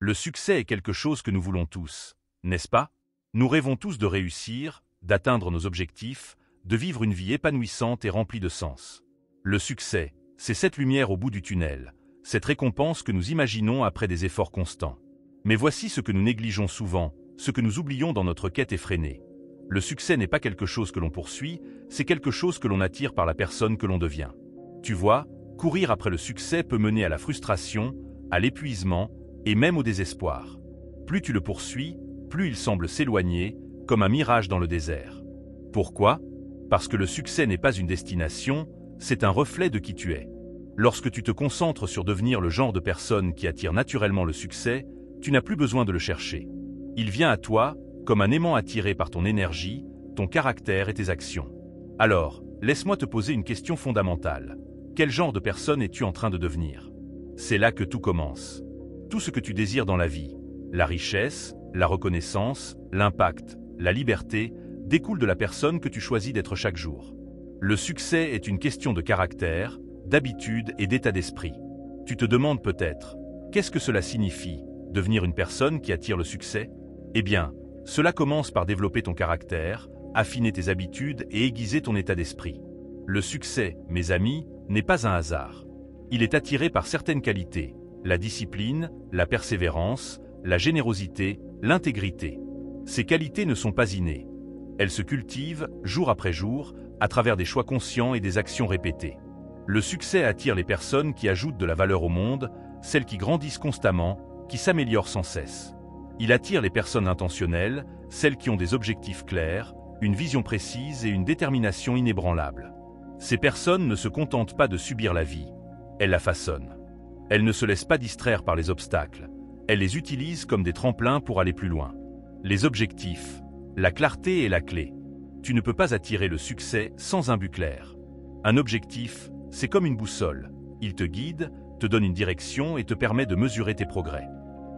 Le succès est quelque chose que nous voulons tous, n'est-ce pas? Nous rêvons tous de réussir, d'atteindre nos objectifs, de vivre une vie épanouissante et remplie de sens. Le succès, c'est cette lumière au bout du tunnel, cette récompense que nous imaginons après des efforts constants. Mais voici ce que nous négligeons souvent, ce que nous oublions dans notre quête effrénée. Le succès n'est pas quelque chose que l'on poursuit, c'est quelque chose que l'on attire par la personne que l'on devient. Tu vois, courir après le succès peut mener à la frustration, à l'épuisement et même au désespoir. Plus tu le poursuis, plus il semble s'éloigner, comme un mirage dans le désert. Pourquoi? Parce que le succès n'est pas une destination, c'est un reflet de qui tu es. Lorsque tu te concentres sur devenir le genre de personne qui attire naturellement le succès, tu n'as plus besoin de le chercher. Il vient à toi, comme un aimant attiré par ton énergie, ton caractère et tes actions. Alors, laisse-moi te poser une question fondamentale. Quel genre de personne es-tu en train de devenir? C'est là que tout commence. Tout ce que tu désires dans la vie, la richesse, la reconnaissance, l'impact, la liberté, découle de la personne que tu choisis d'être chaque jour. Le succès est une question de caractère, d'habitude et d'état d'esprit. Tu te demandes peut-être, qu'est-ce que cela signifie, devenir une personne qui attire le succès? Eh bien, cela commence par développer ton caractère, affiner tes habitudes et aiguiser ton état d'esprit. Le succès, mes amis, n'est pas un hasard. Il est attiré par certaines qualités, la discipline, la persévérance, la générosité, l'intégrité. Ces qualités ne sont pas innées. Elles se cultivent, jour après jour, à travers des choix conscients et des actions répétées. Le succès attire les personnes qui ajoutent de la valeur au monde, celles qui grandissent constamment, qui s'améliorent sans cesse. Il attire les personnes intentionnelles, celles qui ont des objectifs clairs, une vision précise et une détermination inébranlable. Ces personnes ne se contentent pas de subir la vie, elles la façonnent. Elles ne se laissent pas distraire par les obstacles, elles les utilisent comme des tremplins pour aller plus loin. Les objectifs, la clarté est la clé. Tu ne peux pas attirer le succès sans un but clair. Un objectif, c'est comme une boussole. Il te guide, te donne une direction et te permet de mesurer tes progrès.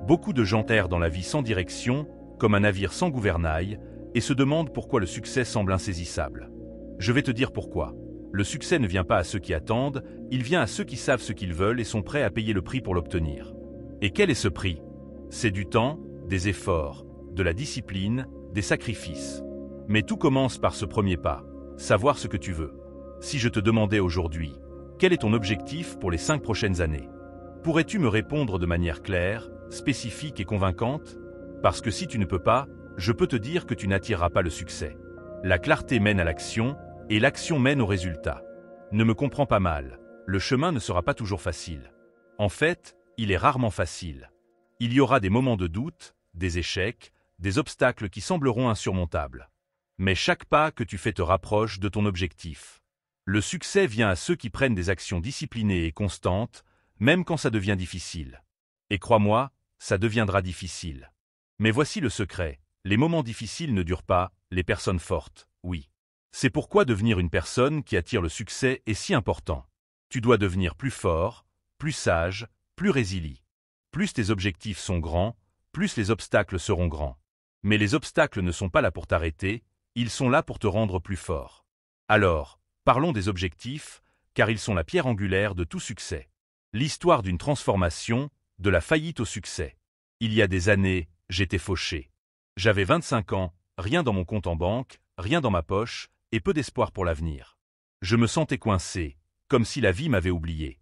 Beaucoup de gens errent dans la vie sans direction, comme un navire sans gouvernail, et se demandent pourquoi le succès semble insaisissable. Je vais te dire pourquoi. Le succès ne vient pas à ceux qui attendent, il vient à ceux qui savent ce qu'ils veulent et sont prêts à payer le prix pour l'obtenir. Et quel est ce prix? C'est du temps, des efforts, de la discipline, des sacrifices. Mais tout commence par ce premier pas, savoir ce que tu veux. Si je te demandais aujourd'hui, quel est ton objectif pour les 5 prochaines années? Pourrais-tu me répondre de manière claire, spécifique et convaincante? Parce que si tu ne peux pas, je peux te dire que tu n'attireras pas le succès. La clarté mène à l'action, et l'action mène au résultat. Ne me comprends pas mal, le chemin ne sera pas toujours facile. En fait, il est rarement facile. Il y aura des moments de doute, des échecs, des obstacles qui sembleront insurmontables. Mais chaque pas que tu fais te rapproche de ton objectif. Le succès vient à ceux qui prennent des actions disciplinées et constantes, même quand ça devient difficile. Et crois-moi, ça deviendra difficile. Mais voici le secret, les moments difficiles ne durent pas, les personnes fortes, oui. C'est pourquoi devenir une personne qui attire le succès est si important. Tu dois devenir plus fort, plus sage, plus résilient. Plus tes objectifs sont grands, plus les obstacles seront grands. Mais les obstacles ne sont pas là pour t'arrêter, ils sont là pour te rendre plus fort. Alors, parlons des objectifs, car ils sont la pierre angulaire de tout succès. L'histoire d'une transformation, de la faillite au succès. Il y a des années, j'étais fauché. J'avais 25 ans, rien dans mon compte en banque, rien dans ma poche, et peu d'espoir pour l'avenir. Je me sentais coincé, comme si la vie m'avait oublié.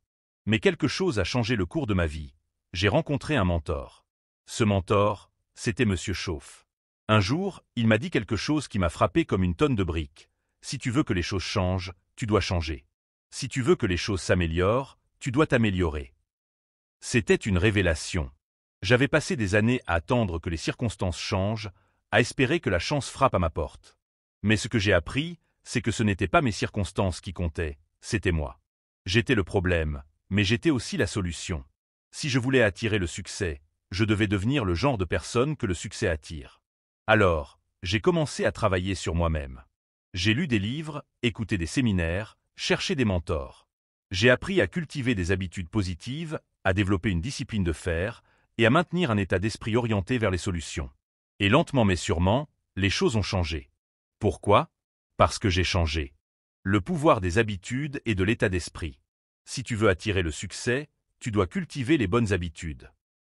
Mais quelque chose a changé le cours de ma vie. J'ai rencontré un mentor. Ce mentor, c'était Monsieur Chauffe. Un jour, il m'a dit quelque chose qui m'a frappé comme une tonne de briques. Si tu veux que les choses changent, tu dois changer. Si tu veux que les choses s'améliorent, tu dois t'améliorer. C'était une révélation. J'avais passé des années à attendre que les circonstances changent, à espérer que la chance frappe à ma porte. Mais ce que j'ai appris, c'est que ce n'étaient pas mes circonstances qui comptaient, c'était moi. J'étais le problème, mais j'étais aussi la solution. Si je voulais attirer le succès, je devais devenir le genre de personne que le succès attire. Alors, j'ai commencé à travailler sur moi-même. J'ai lu des livres, écouté des séminaires, cherché des mentors. J'ai appris à cultiver des habitudes positives, à développer une discipline de fer, et à maintenir un état d'esprit orienté vers les solutions. Et lentement mais sûrement, les choses ont changé. Pourquoi? Parce que j'ai changé. Le pouvoir des habitudes et de l'état d'esprit. Si tu veux attirer le succès, tu dois cultiver les bonnes habitudes.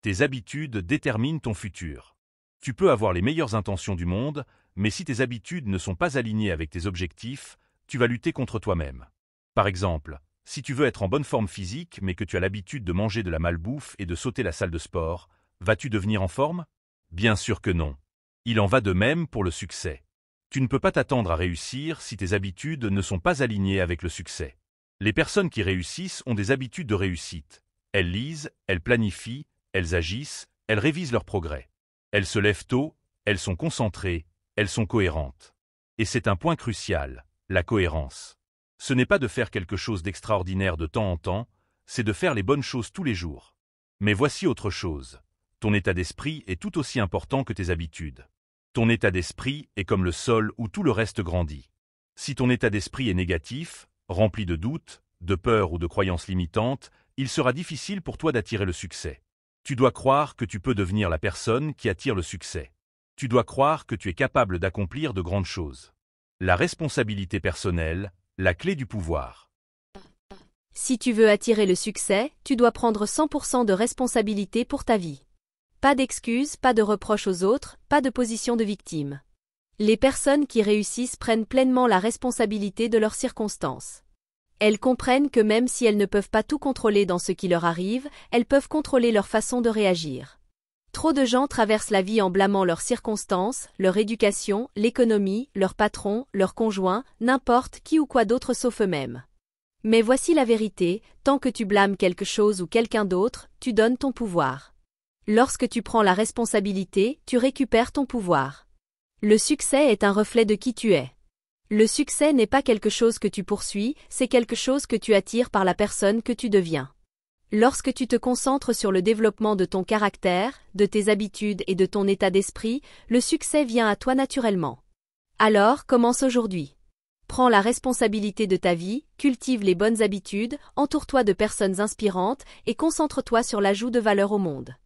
Tes habitudes déterminent ton futur. Tu peux avoir les meilleures intentions du monde, mais si tes habitudes ne sont pas alignées avec tes objectifs, tu vas lutter contre toi-même. Par exemple, si tu veux être en bonne forme physique mais que tu as l'habitude de manger de la malbouffe et de sauter la salle de sport, vas-tu devenir en forme? Bien sûr que non. Il en va de même pour le succès. Tu ne peux pas t'attendre à réussir si tes habitudes ne sont pas alignées avec le succès. Les personnes qui réussissent ont des habitudes de réussite. Elles lisent, elles planifient, elles agissent, elles révisent leurs progrès. Elles se lèvent tôt, elles sont concentrées, elles sont cohérentes. Et c'est un point crucial, la cohérence. Ce n'est pas de faire quelque chose d'extraordinaire de temps en temps, c'est de faire les bonnes choses tous les jours. Mais voici autre chose. Ton état d'esprit est tout aussi important que tes habitudes. Ton état d'esprit est comme le sol où tout le reste grandit. Si ton état d'esprit est négatif, rempli de doutes, de peurs ou de croyances limitantes, il sera difficile pour toi d'attirer le succès. Tu dois croire que tu peux devenir la personne qui attire le succès. Tu dois croire que tu es capable d'accomplir de grandes choses. La responsabilité personnelle, la clé du pouvoir. Si tu veux attirer le succès, tu dois prendre 100% de responsabilité pour ta vie. Pas d'excuses, pas de reproches aux autres, pas de position de victime. Les personnes qui réussissent prennent pleinement la responsabilité de leurs circonstances. Elles comprennent que même si elles ne peuvent pas tout contrôler dans ce qui leur arrive, elles peuvent contrôler leur façon de réagir. Trop de gens traversent la vie en blâmant leurs circonstances, leur éducation, l'économie, leur patron, leur conjoint, n'importe qui ou quoi d'autre sauf eux-mêmes. Mais voici la vérité, tant que tu blâmes quelque chose ou quelqu'un d'autre, tu donnes ton pouvoir. Lorsque tu prends la responsabilité, tu récupères ton pouvoir. Le succès est un reflet de qui tu es. Le succès n'est pas quelque chose que tu poursuis, c'est quelque chose que tu attires par la personne que tu deviens. Lorsque tu te concentres sur le développement de ton caractère, de tes habitudes et de ton état d'esprit, le succès vient à toi naturellement. Alors, commence aujourd'hui. Prends la responsabilité de ta vie, cultive les bonnes habitudes, entoure-toi de personnes inspirantes et concentre-toi sur l'ajout de valeur au monde.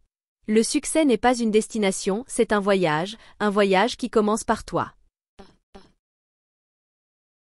Le succès n'est pas une destination, c'est un voyage qui commence par toi.